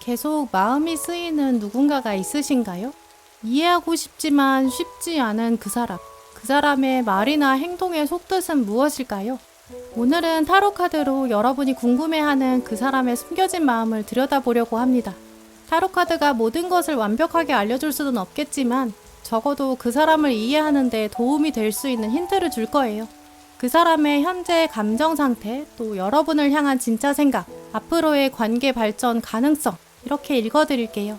계속 마음이 쓰이는 누군가가 있으신가요? 이해하고 싶지만 쉽지 않은 그 사람. 그 사람의 말이나 행동의 속뜻은 무엇일까요? 오늘은 타로 카드로 여러분이 궁금해하는 그 사람의 숨겨진 마음을 들여다보려고 합니다. 타로 카드가 모든 것을 완벽하게 알려줄 수는 없겠지만 적어도 그 사람을 이해하는 데 도움이 될 수 있는 힌트를 줄 거예요. 그 사람의 현재 감정 상태, 또 여러분을 향한 진짜 생각, 앞으로의 관계 발전 가능성, 이렇게 읽어드릴게요.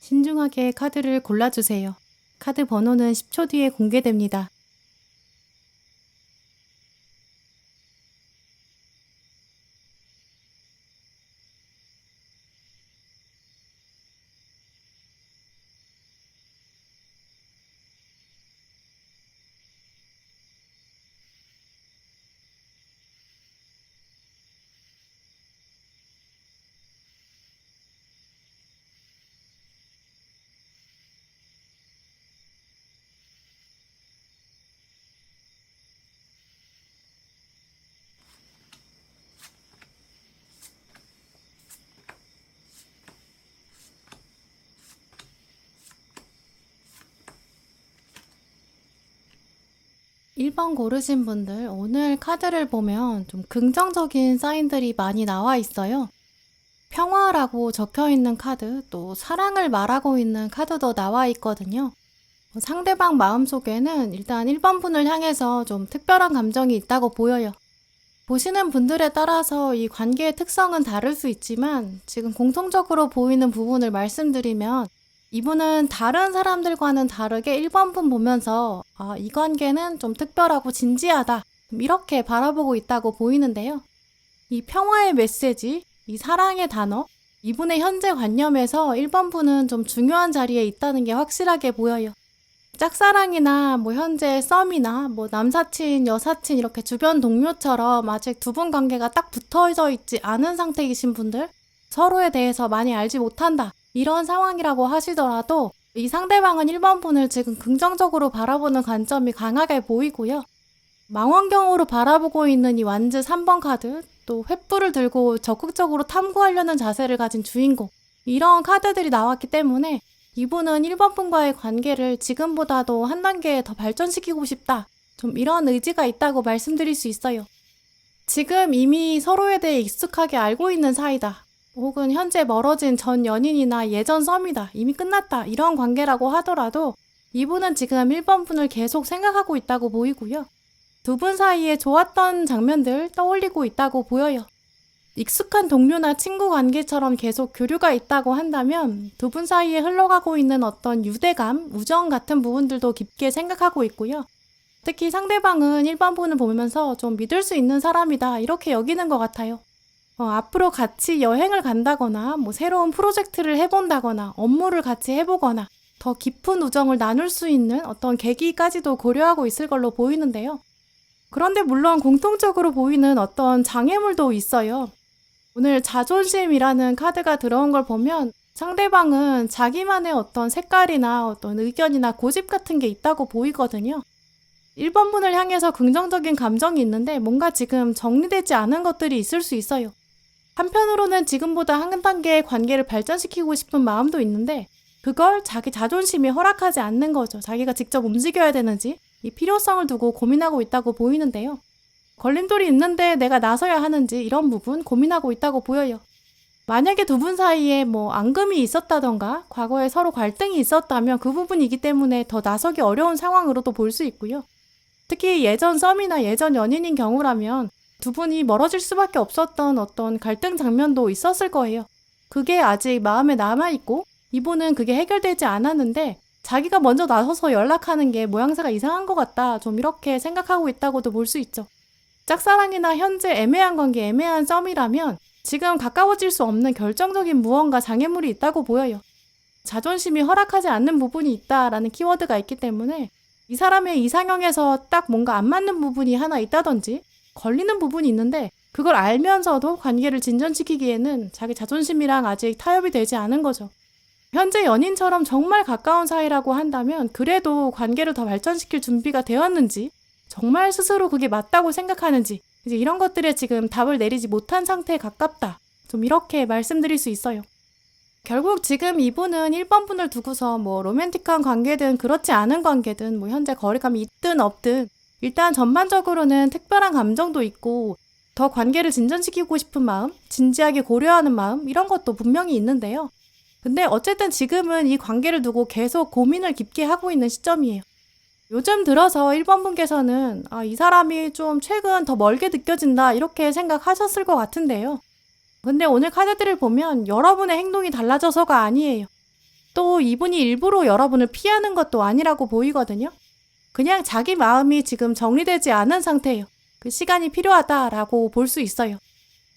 신중하게 카드를 골라주세요. 카드 번호는 10초 뒤에 공개됩니다. 일 번 고르신 분들, 오늘 카드를 보면 좀 긍정적인 사인들이 많이 나와 있어요. 평화라고 적혀 있는 카드, 또 사랑을 말하고 있는 카드도 나와 있거든요. 상대방 마음속에는 일단 1번 분을 향해서 좀 특별한 감정이 있다고 보여요. 보시는 분들에 따라서 이 관계의 특성은 다를 수 있지만 지금 공통적으로 보이는 부분을 말씀드리면 이분은 다른 사람들과는 다르게 1번 분 보면서 이 관계는 좀 특별하고 진지하다, 이렇게 바라보고 있다고 보이는데요. 이 평화의 메시지, 이 사랑의 단어, 이분의 현재 관념에서 1번 분은 좀 중요한 자리에 있다는 게 확실하게 보여요. 짝사랑이나 현재 썸이나 남사친, 여사친 이렇게 주변 동료처럼 아직 두 분 관계가 딱 붙어져 있지 않은 상태이신 분들, 서로에 대해서 많이 알지 못한다, 이런 상황이라고 하시더라도 이 상대방은 1번 분을 지금 긍정적으로 바라보는 관점이 강하게 보이고요. 망원경으로 바라보고 있는 이 완즈 3번 카드, 또 횃불을 들고 적극적으로 탐구하려는 자세를 가진 주인공, 이런 카드들이 나왔기 때문에 이분은 1번 분과의 관계를 지금보다도 한 단계 더 발전시키고 싶다, 좀 이런 의지가 있다고 말씀드릴 수 있어요. 지금 이미 서로에 대해 익숙하게 알고 있는 사이다, 혹은 현재 멀어진 전 연인이나 예전 썸이다, 이미 끝났다, 이런 관계라고 하더라도 이분은 지금 1번 분을 계속 생각하고 있다고 보이고요. 두 분 사이에 좋았던 장면들 떠올리고 있다고 보여요. 익숙한 동료나 친구 관계처럼 계속 교류가 있다고 한다면 두 분 사이에 흘러가고 있는 어떤 유대감, 우정 같은 부분들도 깊게 생각하고 있고요. 특히 상대방은 1번 분을 보면서 좀 믿을 수 있는 사람이다 이렇게 여기는 것 같아요. 앞으로 같이 여행을 간다거나 뭐 새로운 프로젝트를 해본다거나 업무를 같이 해보거나 더 깊은 우정을 나눌 수 있는 어떤 계기까지도 고려하고 있을 걸로 보이는데요. 그런데 물론 공통적으로 보이는 어떤 장애물도 있어요. 오늘 자존심이라는 카드가 들어온 걸 보면 상대방은 자기만의 어떤 색깔이나 어떤 의견이나 고집 같은 게 있다고 보이거든요. 1번 분을 향해서 긍정적인 감정이 있는데 뭔가 지금 정리되지 않은 것들이 있을 수 있어요. 한편으로는 지금보다 한 단계 관계를 발전시키고 싶은 마음도 있는데 그걸 자기 자존심이 허락하지 않는 거죠. 자기가 직접 움직여야 되는지 이 필요성을 두고 고민하고 있다고 보이는데요. 걸림돌이 있는데 내가 나서야 하는지 이런 부분 고민하고 있다고 보여요. 만약에 두 분 사이에 뭐 앙금이 있었다던가 과거에 서로 갈등이 있었다면 그 부분이기 때문에 더 나서기 어려운 상황으로도 볼 수 있고요. 특히 예전 썸이나 예전 연인인 경우라면 두 분이 멀어질 수밖에 없었던 어떤 갈등 장면도 있었을 거예요. 그게 아직 마음에 남아있고 이분은 그게 해결되지 않았는데 자기가 먼저 나서서 연락하는 게 모양새가 이상한 것 같다 좀 이렇게 생각하고 있다고도 볼 수 있죠. 짝사랑이나 현재 애매한 관계, 애매한 썸이라면 지금 가까워질 수 없는 결정적인 무언가 장애물이 있다고 보여요. 자존심이 허락하지 않는 부분이 있다라는 키워드가 있기 때문에 이 사람의 이상형에서 딱 뭔가 안 맞는 부분이 하나 있다든지 걸리는 부분이 있는데 그걸 알면서도 관계를 진전시키기에는 자기 자존심이랑 아직 타협이 되지 않은 거죠. 현재 연인처럼 정말 가까운 사이라고 한다면 그래도 관계를 더 발전시킬 준비가 되었는지 정말 스스로 그게 맞다고 생각하는지 이제 이런 것들에 지금 답을 내리지 못한 상태에 가깝다. 좀 이렇게 말씀드릴 수 있어요. 결국 지금 이분은 1번 분을 두고서 뭐 로맨틱한 관계든 그렇지 않은 관계든 뭐 현재 거리감이 있든 없든 일단 전반적으로는 특별한 감정도 있고 더 관계를 진전시키고 싶은 마음, 진지하게 고려하는 마음 이런 것도 분명히 있는데요. 근데 어쨌든 지금은 이 관계를 두고 계속 고민을 깊게 하고 있는 시점이에요. 요즘 들어서 1번 분께서는 이 사람이 좀 최근 더 멀게 느껴진다 이렇게 생각하셨을 것 같은데요. 근데 오늘 카드들을 보면 여러분의 행동이 달라져서가 아니에요. 또 이분이 일부러 여러분을 피하는 것도 아니라고 보이거든요. 그냥 자기 마음이 지금 정리되지 않은 상태예요. 그 시간이 필요하다라고 볼 수 있어요.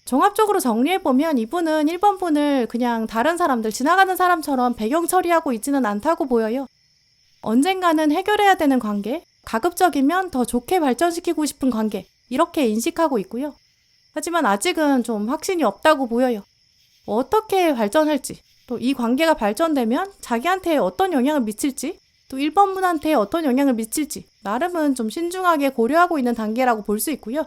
종합적으로 정리해보면 이분은 1번 분을 그냥 다른 사람들, 지나가는 사람처럼 배경 처리하고 있지는 않다고 보여요. 언젠가는 해결해야 되는 관계, 가급적이면 더 좋게 발전시키고 싶은 관계 이렇게 인식하고 있고요. 하지만 아직은 좀 확신이 없다고 보여요. 어떻게 발전할지, 또 이 관계가 발전되면 자기한테 어떤 영향을 미칠지, 또 1번 분한테 어떤 영향을 미칠지 나름은 좀 신중하게 고려하고 있는 단계라고 볼 수 있고요.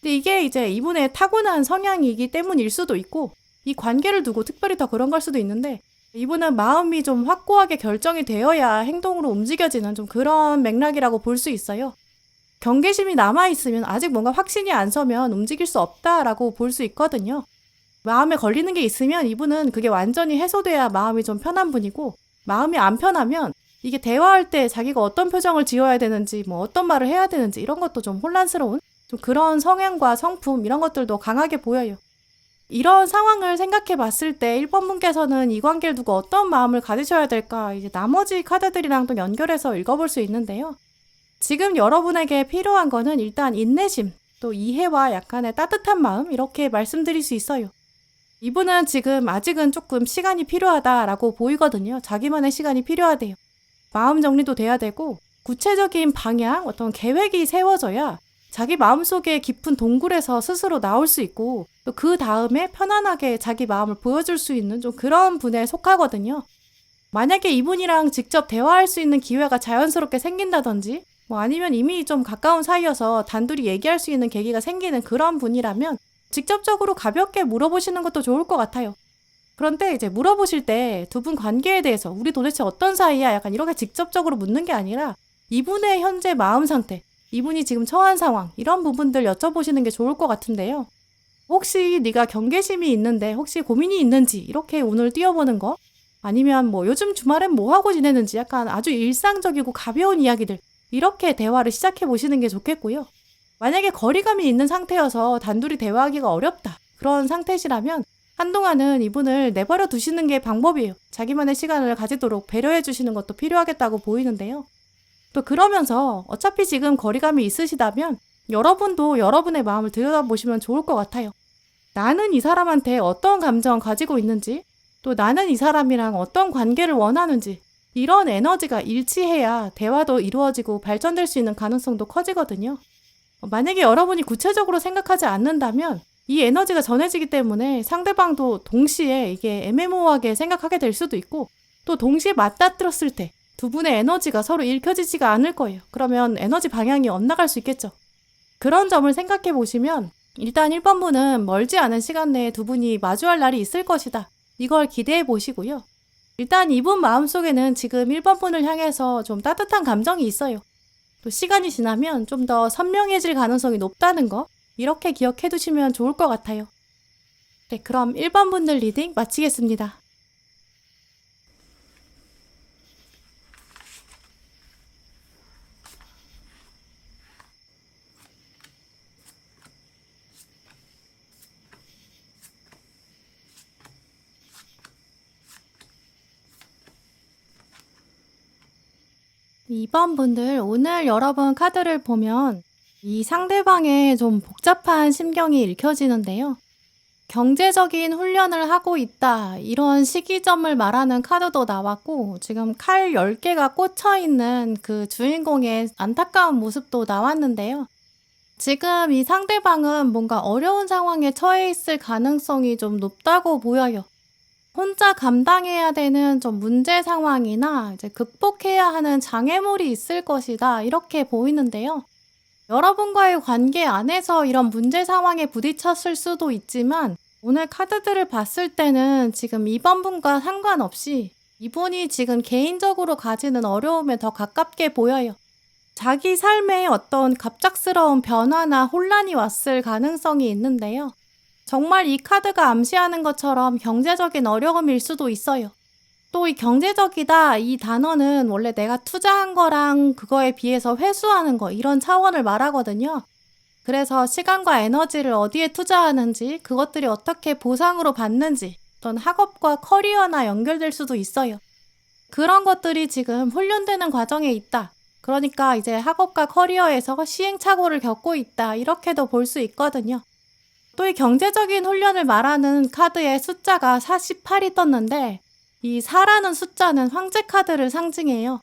근데 이게 이제 이분의 타고난 성향이기 때문일 수도 있고 이 관계를 두고 특별히 더 그런 걸 수도 있는데 이분은 마음이 좀 확고하게 결정이 되어야 행동으로 움직여지는 좀 그런 맥락이라고 볼 수 있어요. 경계심이 남아있으면 아직 뭔가 확신이 안 서면 움직일 수 없다라고 볼 수 있거든요. 마음에 걸리는 게 있으면 이분은 그게 완전히 해소돼야 마음이 좀 편한 분이고 마음이 안 편하면 이게 대화할 때 자기가 어떤 표정을 지어야 되는지 뭐 어떤 말을 해야 되는지 이런 것도 좀 혼란스러운 좀 그런 성향과 성품 이런 것들도 강하게 보여요. 이런 상황을 생각해 봤을 때 1번 분께서는 이 관계를 두고 어떤 마음을 가지셔야 될까 이제 나머지 카드들이랑 또 연결해서 읽어볼 수 있는데요. 지금 여러분에게 필요한 거는 일단 인내심, 또 이해와 약간의 따뜻한 마음 이렇게 말씀드릴 수 있어요. 이분은 지금 아직은 조금 시간이 필요하다라고 보이거든요. 자기만의 시간이 필요하대요. 마음 정리도 돼야 되고 구체적인 방향, 어떤 계획이 세워져야 자기 마음속에 깊은 동굴에서 스스로 나올 수 있고 또 그 다음에 편안하게 자기 마음을 보여줄 수 있는 좀 그런 분에 속하거든요. 만약에 이분이랑 직접 대화할 수 있는 기회가 자연스럽게 생긴다든지 뭐 아니면 이미 좀 가까운 사이여서 단둘이 얘기할 수 있는 계기가 생기는 그런 분이라면 직접적으로 가볍게 물어보시는 것도 좋을 것 같아요. 그런데 이제 물어보실 때 두 분 관계에 대해서 우리 도대체 어떤 사이야? 약간 이렇게 직접적으로 묻는 게 아니라 이분의 현재 마음 상태, 이분이 지금 처한 상황 이런 부분들 여쭤보시는 게 좋을 것 같은데요. 혹시 네가 경계심이 있는데 혹시 고민이 있는지 이렇게 운을 띄워보는 거 아니면 뭐 요즘 주말엔 뭐 하고 지내는지 약간 아주 일상적이고 가벼운 이야기들 이렇게 대화를 시작해 보시는 게 좋겠고요. 만약에 거리감이 있는 상태여서 단둘이 대화하기가 어렵다 그런 상태시라면 한동안은 이분을 내버려 두시는 게 방법이에요. 자기만의 시간을 가지도록 배려해 주시는 것도 필요하겠다고 보이는데요. 또 그러면서 어차피 지금 거리감이 있으시다면 여러분도 여러분의 마음을 들여다보시면 좋을 것 같아요. 나는 이 사람한테 어떤 감정 가지고 있는지, 또 나는 이 사람이랑 어떤 관계를 원하는지, 이런 에너지가 일치해야 대화도 이루어지고 발전될 수 있는 가능성도 커지거든요. 만약에 여러분이 구체적으로 생각하지 않는다면 이 에너지가 전해지기 때문에 상대방도 동시에 이게 애매모호하게 생각하게 될 수도 있고, 또 동시에 맞닥뜨렸을 때 두 분의 에너지가 서로 읽혀지지가 않을 거예요. 그러면 에너지 방향이 엇나갈 수 있겠죠. 그런 점을 생각해 보시면 일단 1번 분은 멀지 않은 시간 내에 두 분이 마주할 날이 있을 것이다. 이걸 기대해 보시고요. 일단 이분 마음속에는 지금 1번 분을 향해서 좀 따뜻한 감정이 있어요. 또 시간이 지나면 좀 더 선명해질 가능성이 높다는 거, 이렇게 기억해 두시면 좋을 것 같아요. 네, 그럼 1번 분들 리딩 마치겠습니다. 2번 분들, 오늘 여러분 카드를 보면 이 상대방의 좀 복잡한 심경이 읽혀지는데요. 경제적인 훈련을 하고 있다, 이런 시기점을 말하는 카드도 나왔고, 지금 칼 10개가 꽂혀 있는 그 주인공의 안타까운 모습도 나왔는데요. 지금 이 상대방은 뭔가 어려운 상황에 처해 있을 가능성이 좀 높다고 보여요. 혼자 감당해야 되는 좀 문제 상황이나 이제 극복해야 하는 장애물이 있을 것이다, 이렇게 보이는데요. 여러분과의 관계 안에서 이런 문제 상황에 부딪혔을 수도 있지만, 오늘 카드들을 봤을 때는 지금 2번 분과 상관없이 이분이 지금 개인적으로 가지는 어려움에 더 가깝게 보여요. 자기 삶에 어떤 갑작스러운 변화나 혼란이 왔을 가능성이 있는데요. 정말 이 카드가 암시하는 것처럼 경제적인 어려움일 수도 있어요. 또 이 경제적이다, 이 단어는 원래 내가 투자한 거랑 그거에 비해서 회수하는 거, 이런 차원을 말하거든요. 그래서 시간과 에너지를 어디에 투자하는지, 그것들이 어떻게 보상으로 받는지, 어떤 학업과 커리어나 연결될 수도 있어요. 그런 것들이 지금 훈련되는 과정에 있다. 그러니까 이제 학업과 커리어에서 시행착오를 겪고 있다, 이렇게도 볼 수 있거든요. 또 이 경제적인 훈련을 말하는 카드의 숫자가 48이 떴는데, 이 4라는 숫자는 황제 카드를 상징해요.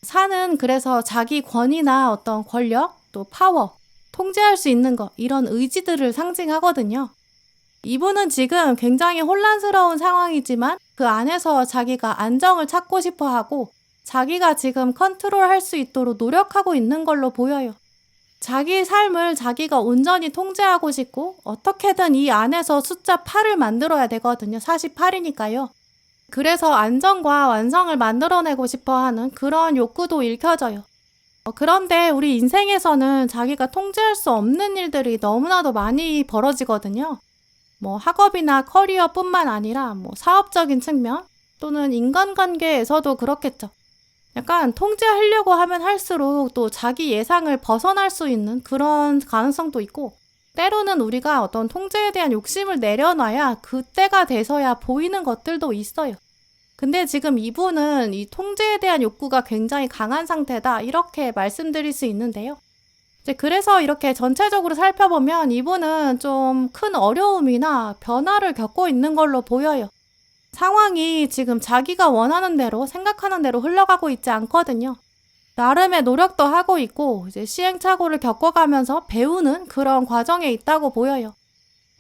4는 그래서 자기 권위나 어떤 권력, 또 파워, 통제할 수 있는 것, 이런 의지들을 상징하거든요. 이분은 지금 굉장히 혼란스러운 상황이지만 그 안에서 자기가 안정을 찾고 싶어 하고, 자기가 지금 컨트롤할 수 있도록 노력하고 있는 걸로 보여요. 자기 삶을 자기가 온전히 통제하고 싶고, 어떻게든 이 안에서 숫자 8을 만들어야 되거든요. 48이니까요. 그래서 안정과 완성을 만들어내고 싶어 하는 그런 욕구도 읽혀져요. 그런데 우리 인생에서는 자기가 통제할 수 없는 일들이 너무나도 많이 벌어지거든요. 학업이나 커리어뿐만 아니라 사업적인 측면 또는 인간관계에서도 그렇겠죠. 약간 통제하려고 하면 할수록 또 자기 예상을 벗어날 수 있는 그런 가능성도 있고, 때로는 우리가 어떤 통제에 대한 욕심을 내려놔야 그때가 돼서야 보이는 것들도 있어요. 근데 지금 이분은 이 통제에 대한 욕구가 굉장히 강한 상태다, 이렇게 말씀드릴 수 있는데요. 이제 그래서 이렇게 전체적으로 살펴보면 이분은 좀 큰 어려움이나 변화를 겪고 있는 걸로 보여요. 상황이 지금 자기가 원하는 대로, 생각하는 대로 흘러가고 있지 않거든요. 나름의 노력도 하고 있고, 이제 시행착오를 겪어가면서 배우는 그런 과정에 있다고 보여요.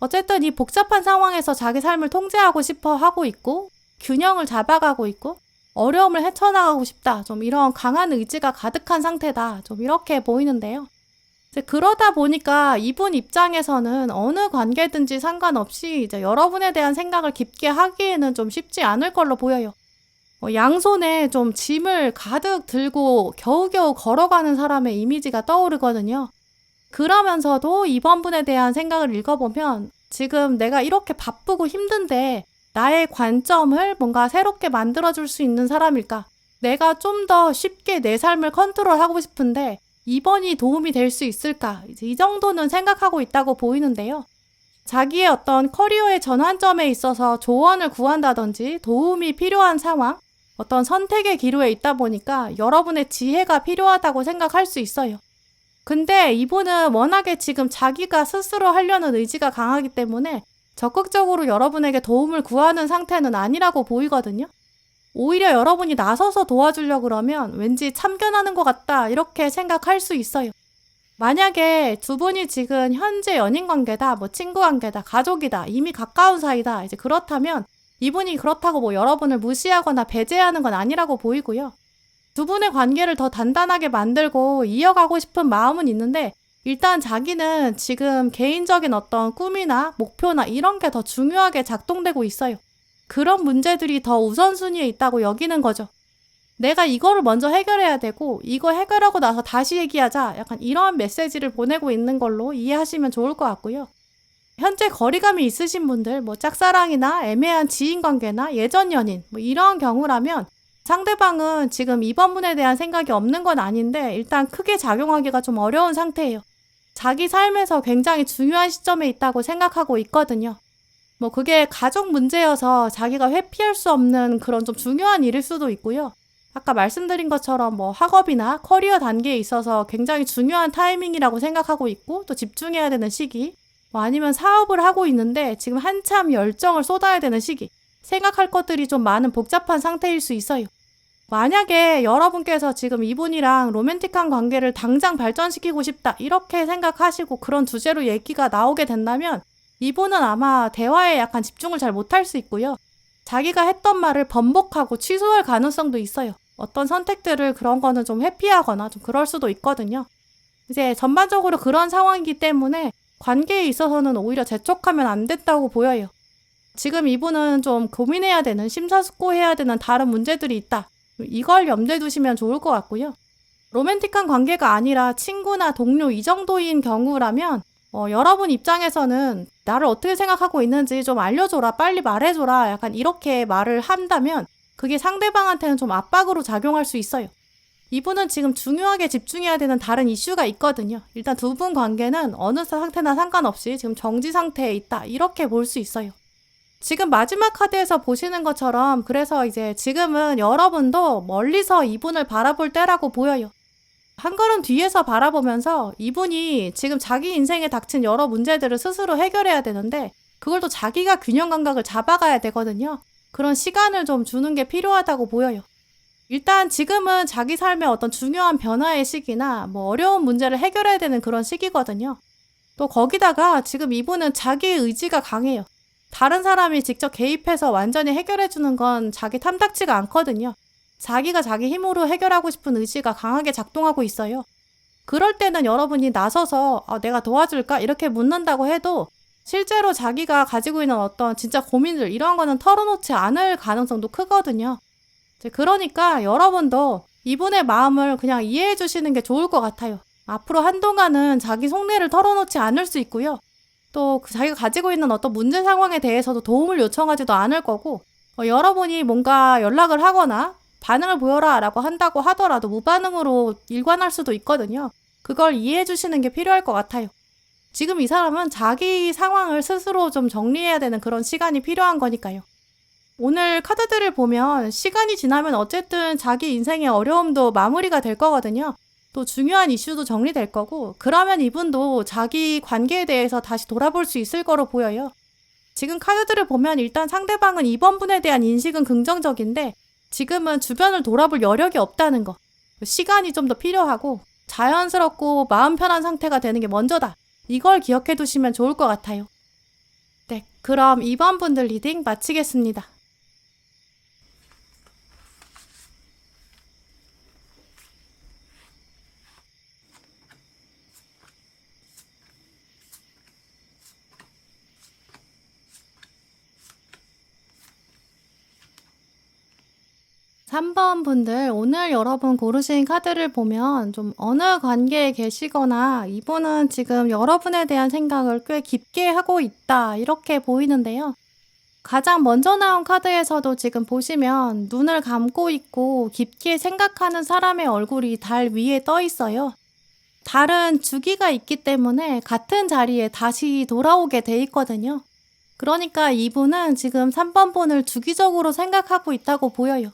어쨌든 이 복잡한 상황에서 자기 삶을 통제하고 싶어 하고 있고, 균형을 잡아가고 있고, 어려움을 헤쳐나가고 싶다, 좀 이런 강한 의지가 가득한 상태다, 좀 이렇게 보이는데요. 이제 그러다 보니까 이분 입장에서는 어느 관계든지 상관없이 이제 여러분에 대한 생각을 깊게 하기에는 좀 쉽지 않을 걸로 보여요. 양손에 좀 짐을 가득 들고 겨우겨우 걸어가는 사람의 이미지가 떠오르거든요. 그러면서도 이번 분에 대한 생각을 읽어보면 지금 내가 이렇게 바쁘고 힘든데 나의 관점을 뭔가 새롭게 만들어줄 수 있는 사람일까? 내가 좀 더 쉽게 내 삶을 컨트롤하고 싶은데 이번이 도움이 될 수 있을까? 이제 이 정도는 생각하고 있다고 보이는데요. 자기의 어떤 커리어의 전환점에 있어서 조언을 구한다든지 도움이 필요한 상황, 어떤 선택의 기로에 있다 보니까 여러분의 지혜가 필요하다고 생각할 수 있어요. 근데 이분은 워낙에 지금 자기가 스스로 하려는 의지가 강하기 때문에 적극적으로 여러분에게 도움을 구하는 상태는 아니라고 보이거든요. 오히려 여러분이 나서서 도와주려고 그러면 왠지 참견하는 것 같다 이렇게 생각할 수 있어요. 만약에 두 분이 지금 현재 연인 관계다, 뭐 친구 관계다, 가족이다, 이미 가까운 사이다, 이제 그렇다면 이분이 그렇다고 뭐 여러분을 무시하거나 배제하는 건 아니라고 보이고요. 두 분의 관계를 더 단단하게 만들고 이어가고 싶은 마음은 있는데 일단 자기는 지금 개인적인 어떤 꿈이나 목표나 이런 게 더 중요하게 작동되고 있어요. 그런 문제들이 더 우선순위에 있다고 여기는 거죠. 내가 이거를 먼저 해결해야 되고 이거 해결하고 나서 다시 얘기하자. 약간 이런 메시지를 보내고 있는 걸로 이해하시면 좋을 것 같고요. 현재 거리감이 있으신 분들, 뭐 짝사랑이나 애매한 지인관계나 예전 연인, 뭐 이런 경우라면 상대방은 지금 이번 분에 대한 생각이 없는 건 아닌데 일단 크게 작용하기가 좀 어려운 상태예요. 자기 삶에서 굉장히 중요한 시점에 있다고 생각하고 있거든요. 뭐 그게 가족 문제여서 자기가 회피할 수 없는 그런 좀 중요한 일일 수도 있고요. 아까 말씀드린 것처럼 뭐 학업이나 커리어 단계에 있어서 굉장히 중요한 타이밍이라고 생각하고 있고 또 집중해야 되는 시기, 뭐 아니면 사업을 하고 있는데 지금 한참 열정을 쏟아야 되는 시기, 생각할 것들이 좀 많은 복잡한 상태일 수 있어요. 만약에 여러분께서 지금 이분이랑 로맨틱한 관계를 당장 발전시키고 싶다 이렇게 생각하시고 그런 주제로 얘기가 나오게 된다면 이분은 아마 대화에 약간 집중을 잘 못할 수 있고요. 자기가 했던 말을 번복하고 취소할 가능성도 있어요. 어떤 선택들을 그런 거는 좀 회피하거나 좀 그럴 수도 있거든요. 이제 전반적으로 그런 상황이기 때문에 관계에 있어서는 오히려 재촉하면 안 됐다고 보여요. 지금 이분은 좀 고민해야 되는, 심사숙고해야 되는 다른 문제들이 있다. 이걸 염두에 두시면 좋을 것 같고요. 로맨틱한 관계가 아니라 친구나 동료 이 정도인 경우라면 여러분 입장에서는 나를 어떻게 생각하고 있는지 좀 알려줘라, 빨리 말해줘라 약간 이렇게 말을 한다면 그게 상대방한테는 좀 압박으로 작용할 수 있어요. 이분은 지금 중요하게 집중해야 되는 다른 이슈가 있거든요. 일단 두 분 관계는 어느 상태나 상관없이 지금 정지 상태에 있다 이렇게 볼 수 있어요. 지금 마지막 카드에서 보시는 것처럼 그래서 이제 지금은 여러분도 멀리서 이분을 바라볼 때라고 보여요. 한 걸음 뒤에서 바라보면서 이분이 지금 자기 인생에 닥친 여러 문제들을 스스로 해결해야 되는데 그걸 또 자기가 균형 감각을 잡아가야 되거든요. 그런 시간을 좀 주는 게 필요하다고 보여요. 일단 지금은 자기 삶의 어떤 중요한 변화의 시기나 뭐 어려운 문제를 해결해야 되는 그런 시기거든요. 또 거기다가 지금 이분은 자기의 의지가 강해요. 다른 사람이 직접 개입해서 완전히 해결해주는 건 자기 탐탁지가 않거든요. 자기가 자기 힘으로 해결하고 싶은 의지가 강하게 작동하고 있어요. 그럴 때는 여러분이 나서서 내가 도와줄까? 이렇게 묻는다고 해도 실제로 자기가 가지고 있는 어떤 진짜 고민들 이런 거는 털어놓지 않을 가능성도 크거든요. 그러니까 여러분도 이분의 마음을 그냥 이해해 주시는 게 좋을 것 같아요. 앞으로 한동안은 자기 속내를 털어놓지 않을 수 있고요. 또 자기가 가지고 있는 어떤 문제 상황에 대해서도 도움을 요청하지도 않을 거고 여러분이 뭔가 연락을 하거나 반응을 보여라 라고 한다고 하더라도 무반응으로 일관할 수도 있거든요. 그걸 이해해 주시는 게 필요할 것 같아요. 지금 이 사람은 자기 상황을 스스로 좀 정리해야 되는 그런 시간이 필요한 거니까요. 오늘 카드들을 보면 시간이 지나면 어쨌든 자기 인생의 어려움도 마무리가 될 거거든요. 또 중요한 이슈도 정리될 거고 그러면 이분도 자기 관계에 대해서 다시 돌아볼 수 있을 거로 보여요. 지금 카드들을 보면 일단 상대방은 이번 분에 대한 인식은 긍정적인데 지금은 주변을 돌아볼 여력이 없다는 거. 시간이 좀 더 필요하고 자연스럽고 마음 편한 상태가 되는 게 먼저다. 이걸 기억해 두시면 좋을 것 같아요. 네, 그럼 이번 분들 리딩 마치겠습니다. 3번 분들, 오늘 여러분 고르신 카드를 보면 좀 어느 관계에 계시거나 이분은 지금 여러분에 대한 생각을 꽤 깊게 하고 있다 이렇게 보이는데요. 가장 먼저 나온 카드에서도 지금 보시면 눈을 감고 있고 깊게 생각하는 사람의 얼굴이 달 위에 떠 있어요. 달은 주기가 있기 때문에 같은 자리에 다시 돌아오게 돼 있거든요. 그러니까 이분은 지금 3번 분을 주기적으로 생각하고 있다고 보여요.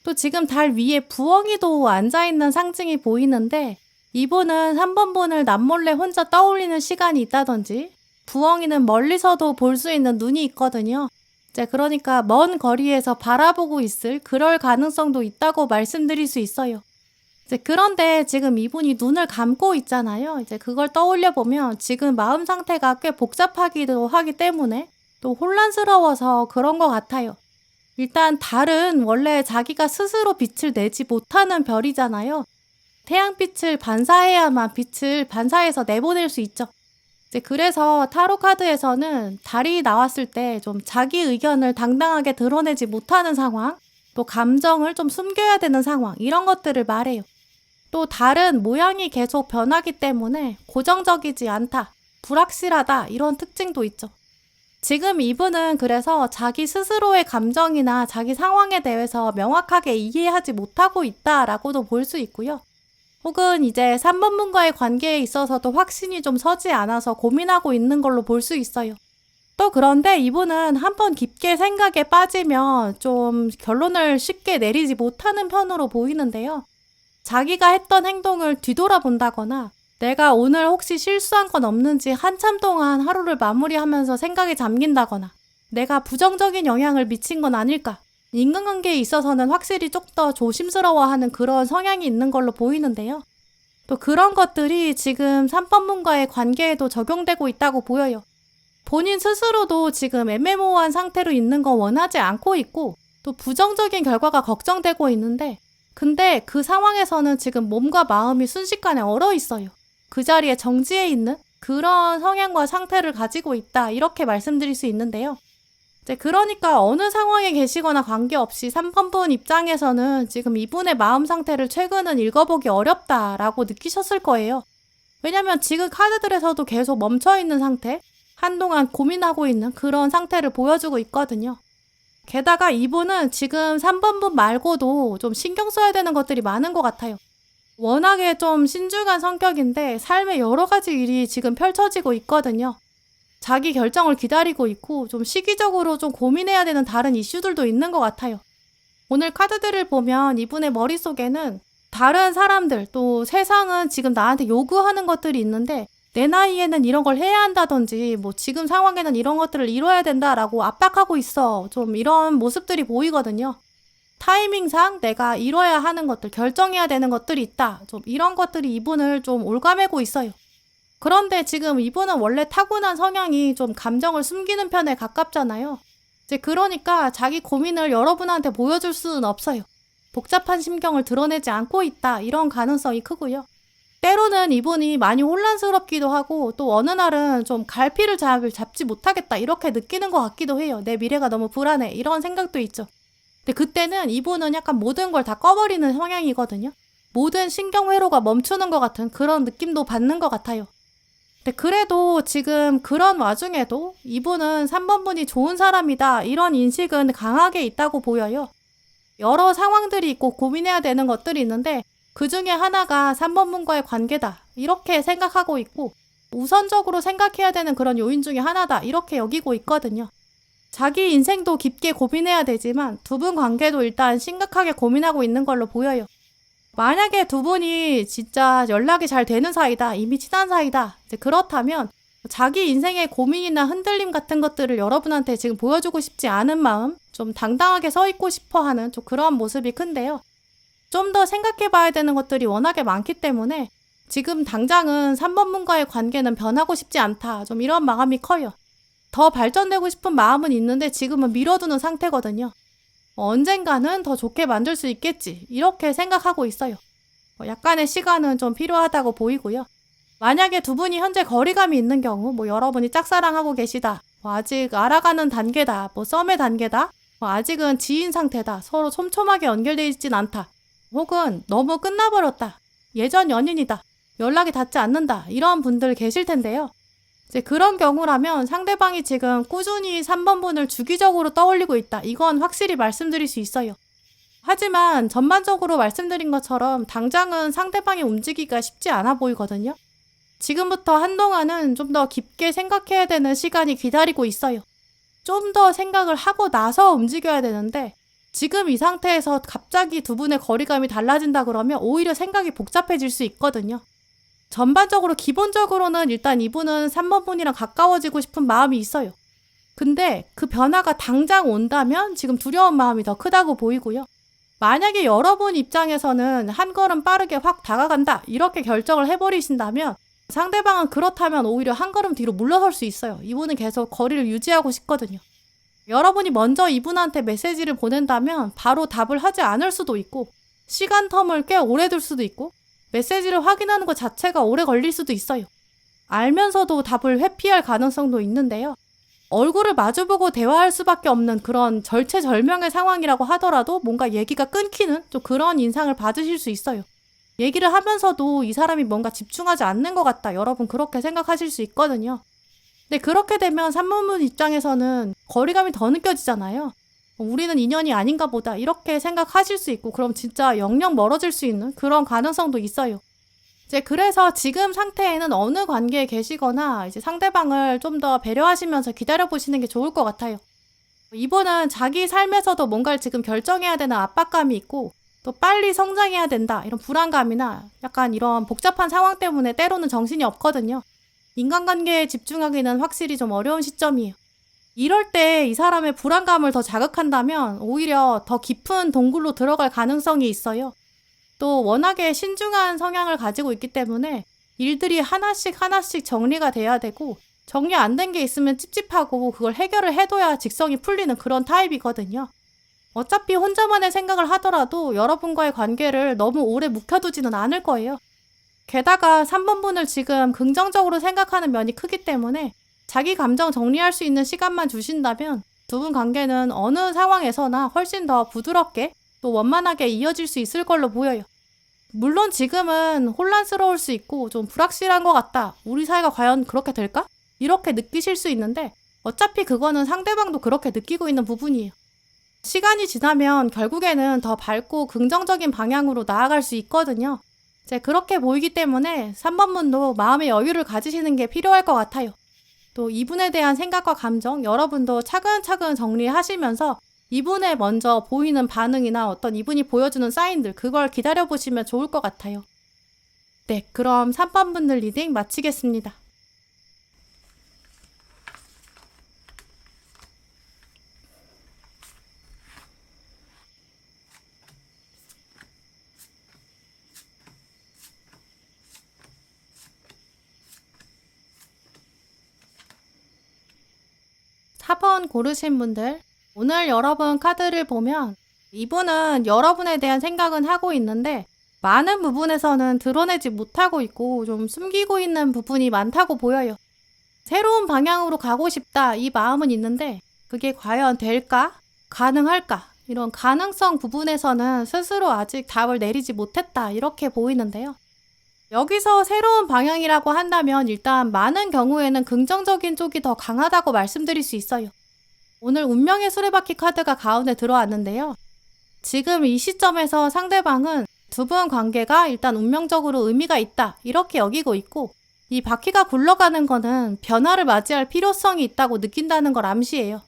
또 지금 달 위에 부엉이도 앉아있는 상징이 보이는데 이분은 3번 분을 남몰래 혼자 떠올리는 시간이 있다든지 부엉이는 멀리서도 볼 수 있는 눈이 있거든요. 이제 그러니까 먼 거리에서 바라보고 있을 그럴 가능성도 있다고 말씀드릴 수 있어요. 이제 그런데 지금 이분이 눈을 감고 있잖아요. 이제 그걸 떠올려 보면 지금 마음 상태가 꽤 복잡하기도 하기 때문에 또 혼란스러워서 그런 것 같아요. 일단 달은 원래 자기가 스스로 빛을 내지 못하는 별이잖아요. 태양빛을 반사해야만 빛을 반사해서 내보낼 수 있죠. 이제 그래서 타로 카드에서는 달이 나왔을 때 좀 자기 의견을 당당하게 드러내지 못하는 상황, 또 감정을 좀 숨겨야 되는 상황, 이런 것들을 말해요. 또 달은 모양이 계속 변하기 때문에 고정적이지 않다, 불확실하다, 이런 특징도 있죠. 지금 이분은 그래서 자기 스스로의 감정이나 자기 상황에 대해서 명확하게 이해하지 못하고 있다라고도 볼 수 있고요. 혹은 이제 3번 분과의 관계에 있어서도 확신이 좀 서지 않아서 고민하고 있는 걸로 볼 수 있어요. 또 그런데 이분은 한번 깊게 생각에 빠지면 좀 결론을 쉽게 내리지 못하는 편으로 보이는데요. 자기가 했던 행동을 뒤돌아본다거나 내가 오늘 혹시 실수한 건 없는지 한참 동안 하루를 마무리하면서 생각에 잠긴다거나 내가 부정적인 영향을 미친 건 아닐까, 인간관계에 있어서는 확실히 좀 더 조심스러워하는 그런 성향이 있는 걸로 보이는데요. 또 그런 것들이 지금 3번 분과의 관계에도 적용되고 있다고 보여요. 본인 스스로도 지금 애매모호한 상태로 있는 거 원하지 않고 있고 또 부정적인 결과가 걱정되고 있는데 근데 그 상황에서는 지금 몸과 마음이 순식간에 얼어 있어요. 그 자리에 정지해 있는 그런 성향과 상태를 가지고 있다, 이렇게 말씀드릴 수 있는데요. 이제 그러니까 어느 상황에 계시거나 관계없이 3번 분 입장에서는 지금 이분의 마음 상태를 최근은 읽어보기 어렵다라고 느끼셨을 거예요. 왜냐면 지금 카드들에서도 계속 멈춰있는 상태, 한동안 고민하고 있는 그런 상태를 보여주고 있거든요. 게다가 이분은 지금 3번 분 말고도 좀 신경 써야 되는 것들이 많은 것 같아요. 워낙에 좀 신중한 성격인데 삶의 여러 가지 일이 지금 펼쳐지고 있거든요. 자기 결정을 기다리고 있고 좀 시기적으로 좀 고민해야 되는 다른 이슈들도 있는 것 같아요. 오늘 카드들을 보면 이분의 머릿속에는 다른 사람들, 또 세상은 지금 나한테 요구하는 것들이 있는데 내 나이에는 이런 걸 해야 한다든지 뭐 지금 상황에는 이런 것들을 이뤄야 된다라고 압박하고 있어. 좀 이런 모습들이 보이거든요. 타이밍상 내가 이뤄야 하는 것들, 결정해야 되는 것들이 있다. 좀 이런 것들이 이분을 좀 올가매고 있어요. 그런데 지금 이분은 원래 타고난 성향이 좀 감정을 숨기는 편에 가깝잖아요. 이제 그러니까 자기 고민을 여러분한테 보여줄 수는 없어요. 복잡한 심경을 드러내지 않고 있다, 이런 가능성이 크고요. 때로는 이분이 많이 혼란스럽기도 하고 또 어느 날은 좀 갈피를 잡지 못하겠다, 이렇게 느끼는 것 같기도 해요. 내 미래가 너무 불안해, 이런 생각도 있죠. 근데 그때는 이분은 약간 모든 걸 다 꺼버리는 성향이거든요. 모든 신경회로가 멈추는 것 같은 그런 느낌도 받는 것 같아요. 근데 그래도 지금 그런 와중에도 이분은 3번 분이 좋은 사람이다, 이런 인식은 강하게 있다고 보여요. 여러 상황들이 있고 고민해야 되는 것들이 있는데 그 중에 하나가 3번 분과의 관계다, 이렇게 생각하고 있고 우선적으로 생각해야 되는 그런 요인 중에 하나다, 이렇게 여기고 있거든요. 자기 인생도 깊게 고민해야 되지만 두 분 관계도 일단 심각하게 고민하고 있는 걸로 보여요. 만약에 두 분이 진짜 연락이 잘 되는 사이다, 이미 친한 사이다, 이제 그렇다면 자기 인생의 고민이나 흔들림 같은 것들을 여러분한테 지금 보여주고 싶지 않은 마음, 좀 당당하게 서 있고 싶어 하는 좀 그런 모습이 큰데요. 좀 더 생각해 봐야 되는 것들이 워낙에 많기 때문에 지금 당장은 3번 분과의 관계는 변하고 싶지 않다, 좀 이런 마음이 커요. 더 발전되고 싶은 마음은 있는데 지금은 미뤄두는 상태거든요. 언젠가는 더 좋게 만들 수 있겠지, 이렇게 생각하고 있어요. 약간의 시간은 좀 필요하다고 보이고요. 만약에 두 분이 현재 거리감이 있는 경우, 여러분이 짝사랑하고 계시다, 아직 알아가는 단계다, 썸의 단계다, 아직은 지인 상태다, 서로 촘촘하게 연결되어 있진 않다, 혹은 너무 끝나버렸다, 예전 연인이다, 연락이 닿지 않는다, 이런 분들 계실 텐데요. 이제 그런 경우라면 상대방이 지금 꾸준히 3번 분을 주기적으로 떠올리고 있다, 이건 확실히 말씀드릴 수 있어요. 하지만 전반적으로 말씀드린 것처럼 당장은 상대방이 움직이기가 쉽지 않아 보이거든요. 지금부터 한동안은 좀 더 깊게 생각해야 되는 시간이 기다리고 있어요. 좀 더 생각을 하고 나서 움직여야 되는데 지금 이 상태에서 갑자기 두 분의 거리감이 달라진다 그러면 오히려 생각이 복잡해질 수 있거든요. 전반적으로 기본적으로는 일단 이분은 3번 분이랑 가까워지고 싶은 마음이 있어요. 근데 그 변화가 당장 온다면 지금 두려운 마음이 더 크다고 보이고요. 만약에 여러분 입장에서는 한 걸음 빠르게 확 다가간다 이렇게 결정을 해버리신다면 상대방은 그렇다면 오히려 한 걸음 뒤로 물러설 수 있어요. 이분은 계속 거리를 유지하고 싶거든요. 여러분이 먼저 이분한테 메시지를 보낸다면 바로 답을 하지 않을 수도 있고 시간 텀을 꽤 오래 둘 수도 있고 메시지를 확인하는 것 자체가 오래 걸릴 수도 있어요. 알면서도 답을 회피할 가능성도 있는데요. 얼굴을 마주보고 대화할 수밖에 없는 그런 절체절명의 상황이라고 하더라도 뭔가 얘기가 끊기는 좀 그런 인상을 받으실 수 있어요. 얘기를 하면서도 이 사람이 뭔가 집중하지 않는 것 같다. 여러분 그렇게 생각하실 수 있거든요. 근데 그렇게 되면 3번분 입장에서는 거리감이 더 느껴지잖아요. 우리는 인연이 아닌가 보다 이렇게 생각하실 수 있고 그럼 진짜 영영 멀어질 수 있는 그런 가능성도 있어요. 이제 그래서 지금 상태에는 어느 관계에 계시거나 이제 상대방을 좀 더 배려하시면서 기다려보시는 게 좋을 것 같아요. 이분은 자기 삶에서도 뭔가를 지금 결정해야 되는 압박감이 있고 또 빨리 성장해야 된다 이런 불안감이나 약간 이런 복잡한 상황 때문에 때로는 정신이 없거든요. 인간관계에 집중하기는 확실히 좀 어려운 시점이에요. 이럴 때 이 사람의 불안감을 더 자극한다면 오히려 더 깊은 동굴로 들어갈 가능성이 있어요. 또 워낙에 신중한 성향을 가지고 있기 때문에 일들이 하나씩 하나씩 정리가 돼야 되고 정리 안 된 게 있으면 찝찝하고 그걸 해결을 해둬야 직성이 풀리는 그런 타입이거든요. 어차피 혼자만의 생각을 하더라도 여러분과의 관계를 너무 오래 묵혀두지는 않을 거예요. 게다가 3번 분을 지금 긍정적으로 생각하는 면이 크기 때문에 자기 감정 정리할 수 있는 시간만 주신다면 두 분 관계는 어느 상황에서나 훨씬 더 부드럽게 또 원만하게 이어질 수 있을 걸로 보여요. 물론 지금은 혼란스러울 수 있고 좀 불확실한 것 같다. 우리 사이가 과연 그렇게 될까? 이렇게 느끼실 수 있는데 어차피 그거는 상대방도 그렇게 느끼고 있는 부분이에요. 시간이 지나면 결국에는 더 밝고 긍정적인 방향으로 나아갈 수 있거든요. 이제 그렇게 보이기 때문에 3번 분도 마음의 여유를 가지시는 게 필요할 것 같아요. 또 이분에 대한 생각과 감정 여러분도 차근차근 정리하시면서 이분의 먼저 보이는 반응이나 어떤 이분이 보여주는 사인들 그걸 기다려보시면 좋을 것 같아요. 네, 그럼 3번 분들 리딩 마치겠습니다. 사 번 고르신 분들 오늘 여러분 카드를 보면 이분은 여러분에 대한 생각은 하고 있는데 많은 부분에서는 드러내지 못하고 있고 좀 숨기고 있는 부분이 많다고 보여요. 새로운 방향으로 가고 싶다 이 마음은 있는데 그게 과연 될까? 가능할까? 이런 가능성 부분에서는 스스로 아직 답을 내리지 못했다 이렇게 보이는데요. 여기서 새로운 방향이라고 한다면 일단 많은 경우에는 긍정적인 쪽이 더 강하다고 말씀드릴 수 있어요. 오늘 운명의 수레바퀴 카드가 가운데 들어왔는데요. 지금 이 시점에서 상대방은 두 분 관계가 일단 운명적으로 의미가 있다 이렇게 여기고 있고 이 바퀴가 굴러가는 거는 변화를 맞이할 필요성이 있다고 느낀다는 걸 암시해요.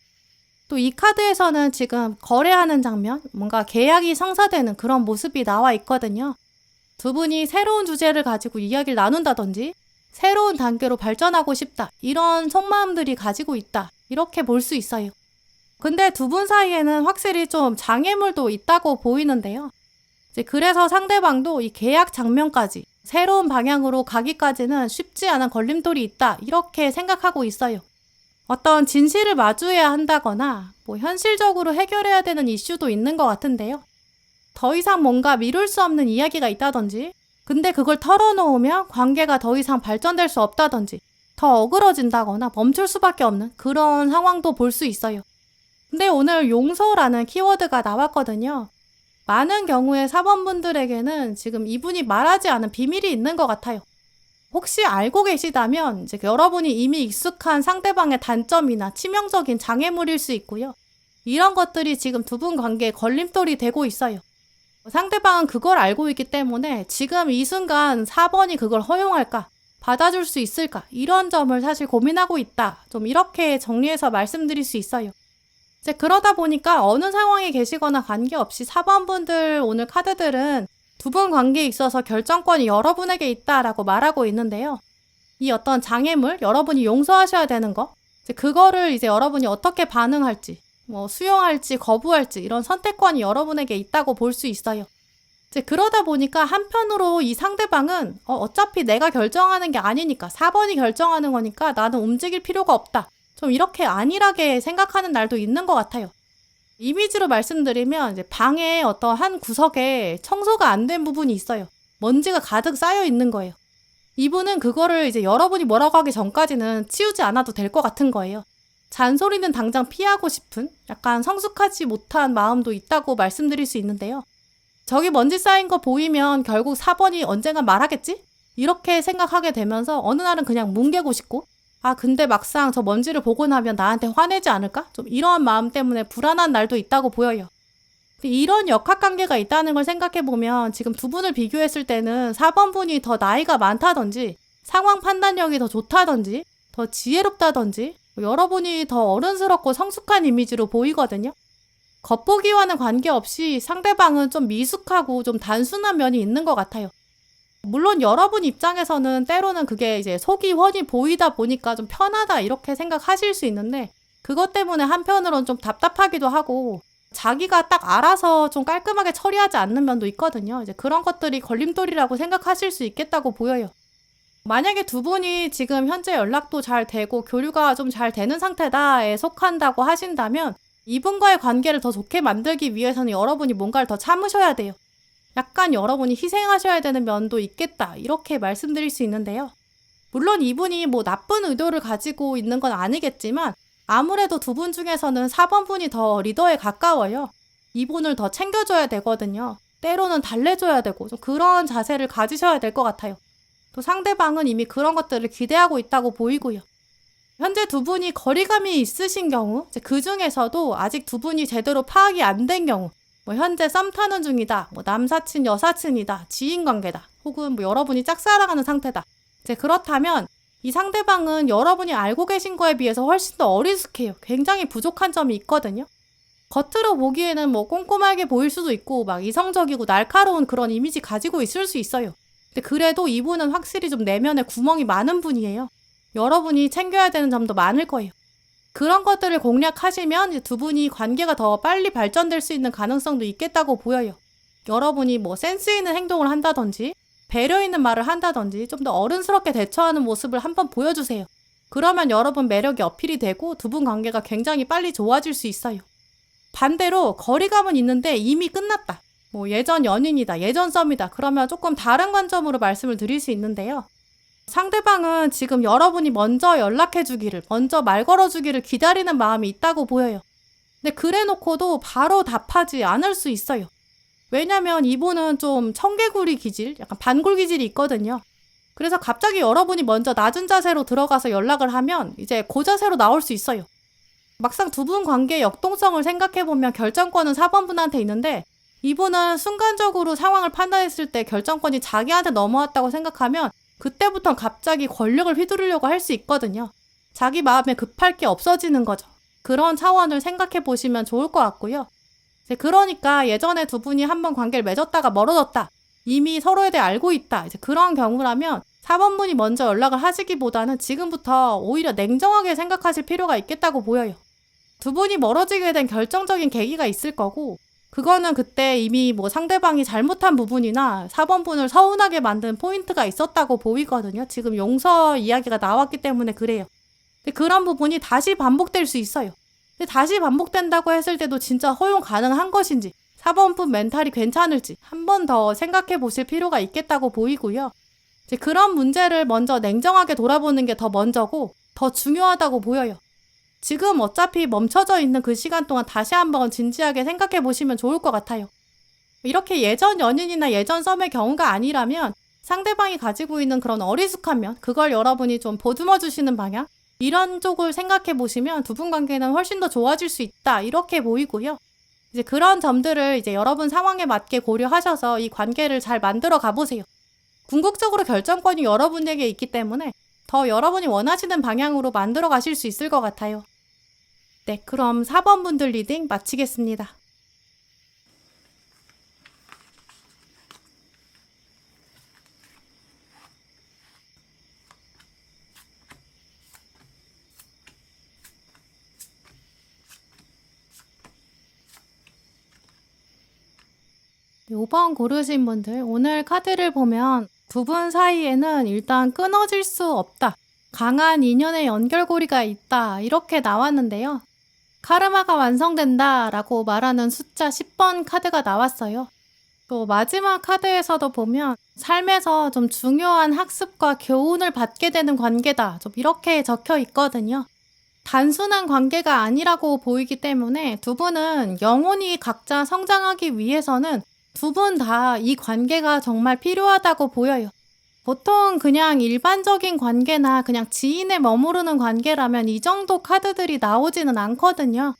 또 이 카드에서는 지금 거래하는 장면, 뭔가 계약이 성사되는 그런 모습이 나와 있거든요. 두 분이 새로운 주제를 가지고 이야기를 나눈다든지 새로운 단계로 발전하고 싶다 이런 속마음들이 가지고 있다 이렇게 볼 수 있어요. 근데 두 분 사이에는 확실히 좀 장애물도 있다고 보이는데요. 이제 그래서 상대방도 이 계약 장면까지 새로운 방향으로 가기까지는 쉽지 않은 걸림돌이 있다 이렇게 생각하고 있어요. 어떤 진실을 마주해야 한다거나 뭐 현실적으로 해결해야 되는 이슈도 있는 것 같은데요. 더 이상 뭔가 미룰 수 없는 이야기가 있다든지 근데 그걸 털어놓으면 관계가 더 이상 발전될 수 없다든지 더 어그러진다거나 멈출 수밖에 없는 그런 상황도 볼 수 있어요. 근데 오늘 용서라는 키워드가 나왔거든요. 많은 경우에 4번 분들에게는 지금 이분이 말하지 않은 비밀이 있는 것 같아요. 혹시 알고 계시다면 이제 여러분이 이미 익숙한 상대방의 단점이나 치명적인 장애물일 수 있고요. 이런 것들이 지금 두 분 관계에 걸림돌이 되고 있어요. 상대방은 그걸 알고 있기 때문에 지금 이 순간 4번이 그걸 허용할까? 받아줄 수 있을까? 이런 점을 사실 고민하고 있다. 좀 이렇게 정리해서 말씀드릴 수 있어요. 이제 그러다 보니까 어느 상황에 계시거나 관계없이 4번 분들 오늘 카드들은 두 분 관계에 있어서 결정권이 여러분에게 있다라고 말하고 있는데요. 이 어떤 장애물, 여러분이 용서하셔야 되는 거, 이제 그거를 이제 여러분이 어떻게 반응할지, 뭐 수용할지 거부할지 이런 선택권이 여러분에게 있다고 볼 수 있어요. 이제 그러다 보니까 한편으로 이 상대방은 어차피 내가 결정하는 게 아니니까 4번이 결정하는 거니까 나는 움직일 필요가 없다. 좀 이렇게 안일하게 생각하는 날도 있는 것 같아요. 이미지로 말씀드리면 이제 방에 어떤 한 구석에 청소가 안 된 부분이 있어요. 먼지가 가득 쌓여 있는 거예요. 이분은 그거를 이제 여러분이 뭐라고 하기 전까지는 치우지 않아도 될 것 같은 거예요. 잔소리는 당장 피하고 싶은 약간 성숙하지 못한 마음도 있다고 말씀드릴 수 있는데요. 저기 먼지 쌓인 거 보이면 결국 4번이 언젠가 말하겠지? 이렇게 생각하게 되면서 어느 날은 그냥 뭉개고 싶고 근데 막상 저 먼지를 보고 나면 나한테 화내지 않을까? 좀 이러한 마음 때문에 불안한 날도 있다고 보여요. 이런 역학관계가 있다는 걸 생각해보면 지금 두 분을 비교했을 때는 4번 분이 더 나이가 많다든지 상황 판단력이 더 좋다든지 더 지혜롭다든지 여러분이 더 어른스럽고 성숙한 이미지로 보이거든요. 겉보기와는 관계없이 상대방은 좀 미숙하고 좀 단순한 면이 있는 것 같아요. 물론 여러분 입장에서는 때로는 그게 이제 속이 훤히 보이다 보니까 좀 편하다 이렇게 생각하실 수 있는데 그것 때문에 한편으로는 좀 답답하기도 하고 자기가 딱 알아서 좀 깔끔하게 처리하지 않는 면도 있거든요. 이제 그런 것들이 걸림돌이라고 생각하실 수 있겠다고 보여요. 만약에 두 분이 지금 현재 연락도 잘 되고 교류가 좀 잘 되는 상태다에 속한다고 하신다면 이분과의 관계를 더 좋게 만들기 위해서는 여러분이 뭔가를 더 참으셔야 돼요. 약간 여러분이 희생하셔야 되는 면도 있겠다 이렇게 말씀드릴 수 있는데요. 물론 이분이 뭐 나쁜 의도를 가지고 있는 건 아니겠지만 아무래도 두 분 중에서는 4번 분이 더 리더에 가까워요. 이분을 더 챙겨줘야 되거든요. 때로는 달래줘야 되고 좀 그런 자세를 가지셔야 될 것 같아요. 또 상대방은 이미 그런 것들을 기대하고 있다고 보이고요. 현재 두 분이 거리감이 있으신 경우 그 중에서도 아직 두 분이 제대로 파악이 안 된 경우 뭐 현재 썸 타는 중이다, 뭐 남사친, 여사친이다, 지인관계다, 혹은 뭐 여러분이 짝사랑하는 상태다. 이제 그렇다면 이 상대방은 여러분이 알고 계신 거에 비해서 훨씬 더 어리숙해요. 굉장히 부족한 점이 있거든요. 겉으로 보기에는 뭐 꼼꼼하게 보일 수도 있고 막 이성적이고 날카로운 그런 이미지 가지고 있을 수 있어요. 근데 그래도 이분은 확실히 좀 내면에 구멍이 많은 분이에요. 여러분이 챙겨야 되는 점도 많을 거예요. 그런 것들을 공략하시면 이제 두 분이 관계가 더 빨리 발전될 수 있는 가능성도 있겠다고 보여요. 여러분이 뭐 센스 있는 행동을 한다든지 배려 있는 말을 한다든지 좀 더 어른스럽게 대처하는 모습을 한번 보여주세요. 그러면 여러분 매력이 어필이 되고 두 분 관계가 굉장히 빨리 좋아질 수 있어요. 반대로 거리감은 있는데 이미 끝났다. 뭐 예전 연인이다, 예전 썸이다. 그러면 조금 다른 관점으로 말씀을 드릴 수 있는데요. 상대방은 지금 여러분이 먼저 연락해주기를, 먼저 말 걸어주기를 기다리는 마음이 있다고 보여요. 근데 그래 놓고도 바로 답하지 않을 수 있어요. 왜냐면 이분은 좀 청개구리 기질, 약간 반골 기질이 있거든요. 그래서 갑자기 여러분이 먼저 낮은 자세로 들어가서 연락을 하면 이제 그 자세로 나올 수 있어요. 막상 두 분 관계의 역동성을 생각해보면 결정권은 4번 분한테 있는데 이분은 순간적으로 상황을 판단했을 때 결정권이 자기한테 넘어왔다고 생각하면 그때부터 갑자기 권력을 휘두르려고 할 수 있거든요. 자기 마음에 급할 게 없어지는 거죠. 그런 차원을 생각해 보시면 좋을 것 같고요. 이제 그러니까 예전에 두 분이 한번 관계를 맺었다가 멀어졌다. 이미 서로에 대해 알고 있다. 이제 그런 경우라면 4번 분이 먼저 연락을 하시기보다는 지금부터 오히려 냉정하게 생각하실 필요가 있겠다고 보여요. 두 분이 멀어지게 된 결정적인 계기가 있을 거고 그거는 그때 이미 뭐 상대방이 잘못한 부분이나 4번 분을 서운하게 만든 포인트가 있었다고 보이거든요. 지금 용서 이야기가 나왔기 때문에 그래요. 근데 그런 부분이 다시 반복될 수 있어요. 근데 다시 반복된다고 했을 때도 진짜 허용 가능한 것인지 4번 분 멘탈이 괜찮을지 한 번 더 생각해 보실 필요가 있겠다고 보이고요. 이제 그런 문제를 먼저 냉정하게 돌아보는 게 더 먼저고 더 중요하다고 보여요. 지금 어차피 멈춰져 있는 그 시간 동안 다시 한번 진지하게 생각해 보시면 좋을 것 같아요. 이렇게 예전 연인이나 예전 썸의 경우가 아니라면 상대방이 가지고 있는 그런 어리숙한 면, 그걸 여러분이 좀 보듬어 주시는 방향, 이런 쪽을 생각해 보시면 두 분 관계는 훨씬 더 좋아질 수 있다, 이렇게 보이고요. 이제 그런 점들을 이제 여러분 상황에 맞게 고려하셔서 이 관계를 잘 만들어 가보세요. 궁극적으로 결정권이 여러분에게 있기 때문에 더 여러분이 원하시는 방향으로 만들어 가실 수 있을 것 같아요. 네, 그럼 4번 분들 리딩 마치겠습니다. 네, 5번 고르신 분들, 오늘 카드를 보면 두 분 사이에는 일단 끊어질 수 없다. 강한 인연의 연결고리가 있다. 이렇게 나왔는데요. 카르마가 완성된다 라고 말하는 숫자 10번 카드가 나왔어요. 또 마지막 카드에서도 보면 삶에서 좀 중요한 학습과 교훈을 받게 되는 관계다. 좀 이렇게 적혀 있거든요. 단순한 관계가 아니라고 보이기 때문에 두 분은 영혼이 각자 성장하기 위해서는 두 분 다 이 관계가 정말 필요하다고 보여요. 보통 그냥 일반적인 관계나 그냥 지인에 머무르는 관계라면 이 정도 카드들이 나오지는 않거든요.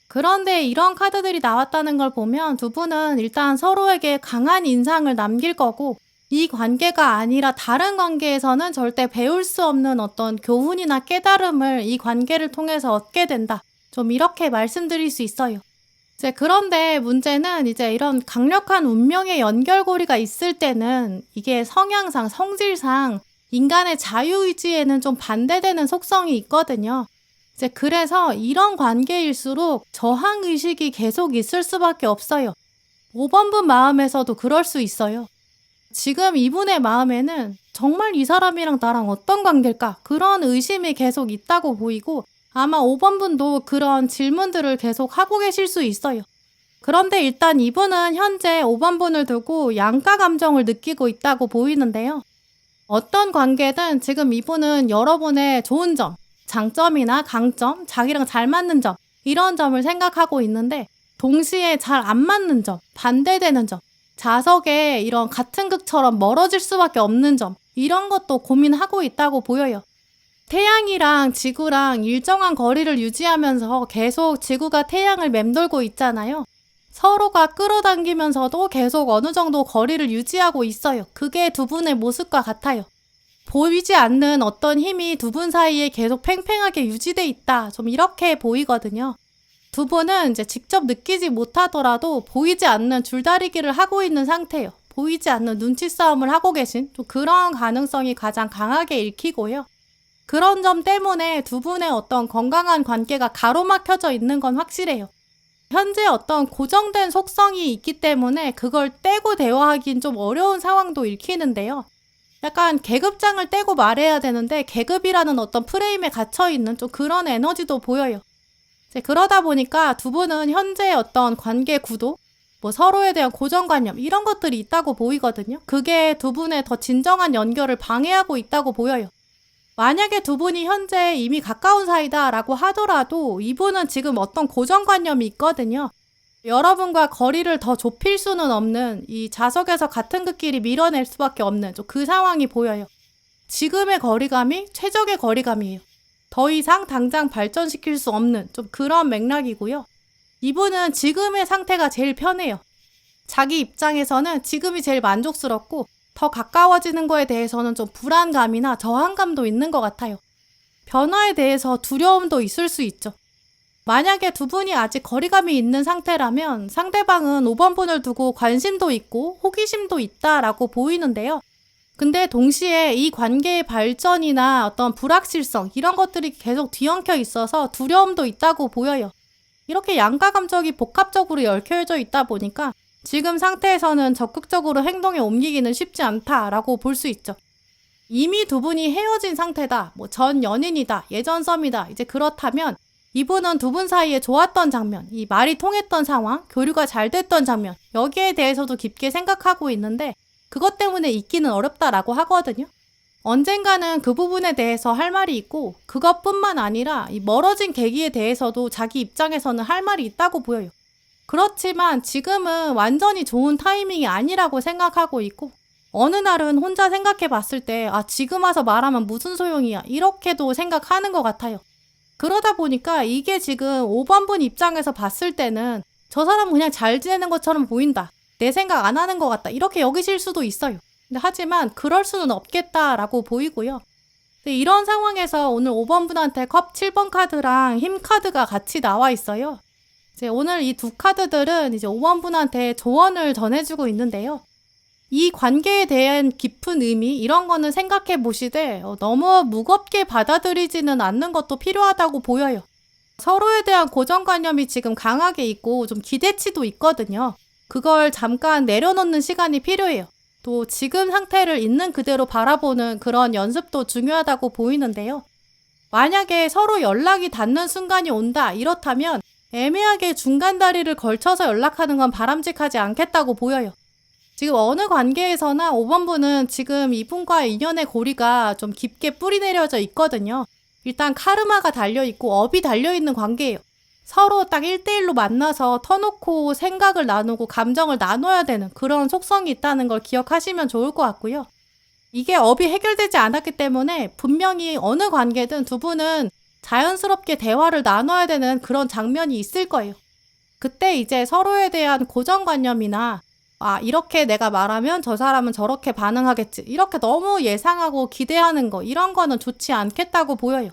그런데 이런 카드들이 나왔다는 걸 보면 두 분은 일단 서로에게 강한 인상을 남길 거고 이 관계가 아니라 다른 관계에서는 절대 배울 수 없는 어떤 교훈이나 깨달음을 이 관계를 통해서 얻게 된다. 좀 이렇게 말씀드릴 수 있어요. 그런데 문제는 이제 이런 강력한 운명의 연결고리가 있을 때는 이게 성향상, 성질상 인간의 자유의지에는 좀 반대되는 속성이 있거든요. 그래서 이런 관계일수록 저항의식이 계속 있을 수밖에 없어요. 5번 분 마음에서도 그럴 수 있어요. 지금 이분의 마음에는 정말 이 사람이랑 나랑 어떤 관계일까? 그런 의심이 계속 있다고 보이고 아마 5번 분도 그런 질문들을 계속 하고 계실 수 있어요. 그런데 일단 이분은 현재 5번 분을 두고 양가 감정을 느끼고 있다고 보이는데요. 어떤 관계든 지금 이분은 여러분의 좋은 점, 장점이나 강점, 자기랑 잘 맞는 점 이런 점을 생각하고 있는데 동시에 잘 안 맞는 점, 반대되는 점, 자석에 이런 같은 극처럼 멀어질 수밖에 없는 점 이런 것도 고민하고 있다고 보여요. 태양이랑 지구랑 일정한 거리를 유지하면서 계속 지구가 태양을 맴돌고 있잖아요. 서로가 끌어당기면서도 계속 어느 정도 거리를 유지하고 있어요. 그게 두 분의 모습과 같아요. 보이지 않는 어떤 힘이 두 분 사이에 계속 팽팽하게 유지돼 있다. 좀 이렇게 보이거든요. 두 분은 이제 직접 느끼지 못하더라도 보이지 않는 줄다리기를 하고 있는 상태예요. 보이지 않는 눈치 싸움을 하고 계신 좀 그런 가능성이 가장 강하게 읽히고요. 그런 점 때문에 두 분의 어떤 건강한 관계가 가로막혀져 있는 건 확실해요. 현재 어떤 고정된 속성이 있기 때문에 그걸 떼고 대화하긴 좀 어려운 상황도 읽히는데요. 약간 계급장을 떼고 말해야 되는데 계급이라는 어떤 프레임에 갇혀있는 좀 그런 에너지도 보여요. 그러다 보니까 두 분은 현재 어떤 관계 구도, 서로에 대한 고정관념 이런 것들이 있다고 보이거든요. 그게 두 분의 더 진정한 연결을 방해하고 있다고 보여요. 만약에 두 분이 현재 이미 가까운 사이다라고 하더라도 이분은 지금 어떤 고정관념이 있거든요. 여러분과 거리를 더 좁힐 수는 없는 이 자석에서 같은 극끼리 밀어낼 수밖에 없는 그 상황이 보여요. 지금의 거리감이 최적의 거리감이에요. 더 이상 당장 발전시킬 수 없는 좀 그런 맥락이고요. 이분은 지금의 상태가 제일 편해요. 자기 입장에서는 지금이 제일 만족스럽고 더 가까워지는 거에 대해서는 좀 불안감이나 저항감도 있는 것 같아요. 변화에 대해서 두려움도 있을 수 있죠. 만약에 두 분이 아직 거리감이 있는 상태라면 상대방은 5번 분을 두고 관심도 있고 호기심도 있다라고 보이는데요. 근데 동시에 이 관계의 발전이나 어떤 불확실성 이런 것들이 계속 뒤엉켜 있어서 두려움도 있다고 보여요. 이렇게 양가 감정이 복합적으로 얽혀져 있다 보니까 지금 상태에서는 적극적으로 행동에 옮기기는 쉽지 않다라고 볼 수 있죠. 이미 두 분이 헤어진 상태다, 전 연인이다, 예전 썸이다, 이제 그렇다면 이분은 두 분 사이에 좋았던 장면, 이 말이 통했던 상황, 교류가 잘 됐던 장면, 여기에 대해서도 깊게 생각하고 있는데 그것 때문에 잊기는 어렵다라고 하거든요. 언젠가는 그 부분에 대해서 할 말이 있고 그것뿐만 아니라 이 멀어진 계기에 대해서도 자기 입장에서는 할 말이 있다고 보여요. 그렇지만 지금은 완전히 좋은 타이밍이 아니라고 생각하고 있고 어느 날은 혼자 생각해 봤을 때 지금 와서 말하면 무슨 소용이야 이렇게도 생각하는 것 같아요. 그러다 보니까 이게 지금 5번 분 입장에서 봤을 때는 저 사람은 그냥 잘 지내는 것처럼 보인다. 내 생각 안 하는 것 같다. 이렇게 여기실 수도 있어요. 근데 하지만 그럴 수는 없겠다라고 보이고요. 근데 이런 상황에서 오늘 5번 분한테 컵 7번 카드랑 힘 카드가 같이 나와 있어요. 이제 오늘 이 두 카드들은 이제 5번 분한테 조언을 전해주고 있는데요. 이 관계에 대한 깊은 의미, 이런 거는 생각해 보시되 너무 무겁게 받아들이지는 않는 것도 필요하다고 보여요. 서로에 대한 고정관념이 지금 강하게 있고 좀 기대치도 있거든요. 그걸 잠깐 내려놓는 시간이 필요해요. 또 지금 상태를 있는 그대로 바라보는 그런 연습도 중요하다고 보이는데요. 만약에 서로 연락이 닿는 순간이 온다, 이렇다면 애매하게 중간 다리를 걸쳐서 연락하는 건 바람직하지 않겠다고 보여요. 지금 어느 관계에서나 5번 분은 지금 이분과의 인연의 고리가 좀 깊게 뿌리내려져 있거든요. 일단 카르마가 달려있고 업이 달려있는 관계예요. 서로 딱 1대1로 만나서 터놓고 생각을 나누고 감정을 나눠야 되는 그런 속성이 있다는 걸 기억하시면 좋을 것 같고요. 이게 업이 해결되지 않았기 때문에 분명히 어느 관계든 두 분은 자연스럽게 대화를 나눠야 되는 그런 장면이 있을 거예요. 그때 이제 서로에 대한 고정관념이나 이렇게 내가 말하면 저 사람은 저렇게 반응하겠지, 이렇게 너무 예상하고 기대하는 거, 이런 거는 좋지 않겠다고 보여요.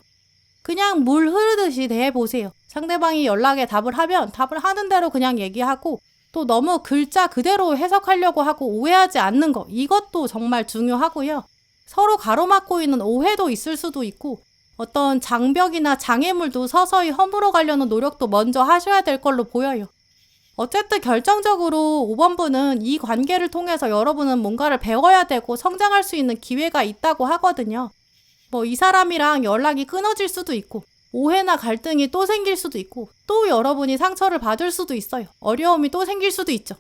그냥 물 흐르듯이 대해보세요. 상대방이 연락에 답을 하면 답을 하는 대로 그냥 얘기하고, 또 너무 글자 그대로 해석하려고 하고 오해하지 않는 거, 이것도 정말 중요하고요. 서로 가로막고 있는 오해도 있을 수도 있고, 어떤 장벽이나 장애물도 서서히 허물어 가려는 노력도 먼저 하셔야 될 걸로 보여요. 어쨌든 결정적으로 5번 분은 이 관계를 통해서 여러분은 뭔가를 배워야 되고 성장할 수 있는 기회가 있다고 하거든요. 이 사람이랑 연락이 끊어질 수도 있고, 오해나 갈등이 또 생길 수도 있고, 또 여러분이 상처를 받을 수도 있어요. 어려움이 또 생길 수도 있죠.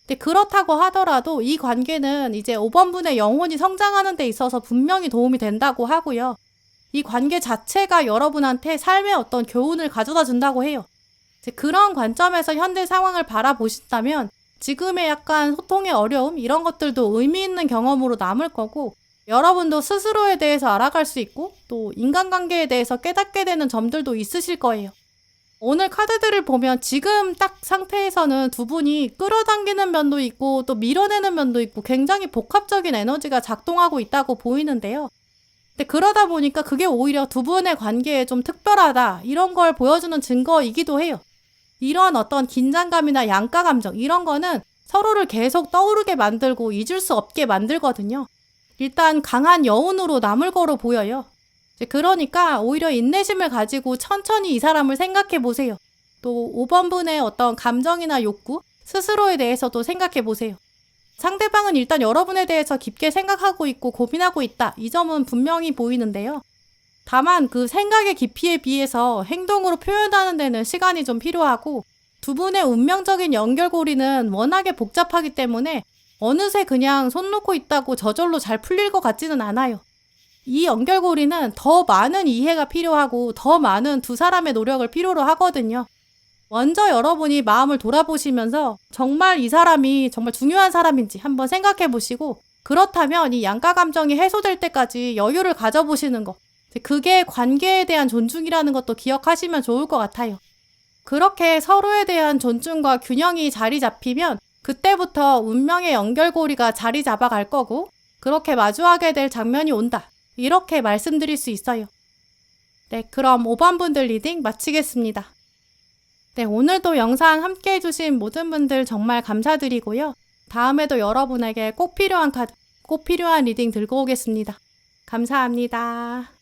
근데 그렇다고 하더라도 이 관계는 이제 5번 분의 영혼이 성장하는 데 있어서 분명히 도움이 된다고 하고요. 이 관계 자체가 여러분한테 삶의 어떤 교훈을 가져다 준다고 해요. 이제 그런 관점에서 현재 상황을 바라보신다면 지금의 약간 소통의 어려움, 이런 것들도 의미 있는 경험으로 남을 거고, 여러분도 스스로에 대해서 알아갈 수 있고 또 인간관계에 대해서 깨닫게 되는 점들도 있으실 거예요. 오늘 카드들을 보면 지금 딱 상태에서는 두 분이 끌어당기는 면도 있고 또 밀어내는 면도 있고 굉장히 복합적인 에너지가 작동하고 있다고 보이는데요. 근데 그러다 보니까 그게 오히려 두 분의 관계에 좀 특별하다, 이런 걸 보여주는 증거이기도 해요. 이런 어떤 긴장감이나 양가 감정, 이런 거는 서로를 계속 떠오르게 만들고 잊을 수 없게 만들거든요. 일단 강한 여운으로 남을 거로 보여요. 그러니까 오히려 인내심을 가지고 천천히 이 사람을 생각해 보세요. 또 5번 분의 어떤 감정이나 욕구, 스스로에 대해서도 생각해 보세요. 상대방은 일단 여러분에 대해서 깊게 생각하고 있고 고민하고 있다, 이 점은 분명히 보이는데요. 다만 그 생각의 깊이에 비해서 행동으로 표현하는 데는 시간이 좀 필요하고, 두 분의 운명적인 연결고리는 워낙에 복잡하기 때문에 어느새 그냥 손 놓고 있다고 저절로 잘 풀릴 것 같지는 않아요. 이 연결고리는 더 많은 이해가 필요하고 더 많은 두 사람의 노력을 필요로 하거든요. 먼저 여러분이 마음을 돌아보시면서 정말 이 사람이 정말 중요한 사람인지 한번 생각해 보시고, 그렇다면 이 양가 감정이 해소될 때까지 여유를 가져보시는 거, 그게 관계에 대한 존중이라는 것도 기억하시면 좋을 것 같아요. 그렇게 서로에 대한 존중과 균형이 자리 잡히면 그때부터 운명의 연결고리가 자리 잡아갈 거고, 그렇게 마주하게 될 장면이 온다, 이렇게 말씀드릴 수 있어요. 네, 그럼 5번 분들 리딩 마치겠습니다. 네, 오늘도 영상 함께 해주신 모든 분들 정말 감사드리고요. 다음에도 여러분에게 꼭 필요한 카드, 꼭 필요한 리딩 들고 오겠습니다. 감사합니다.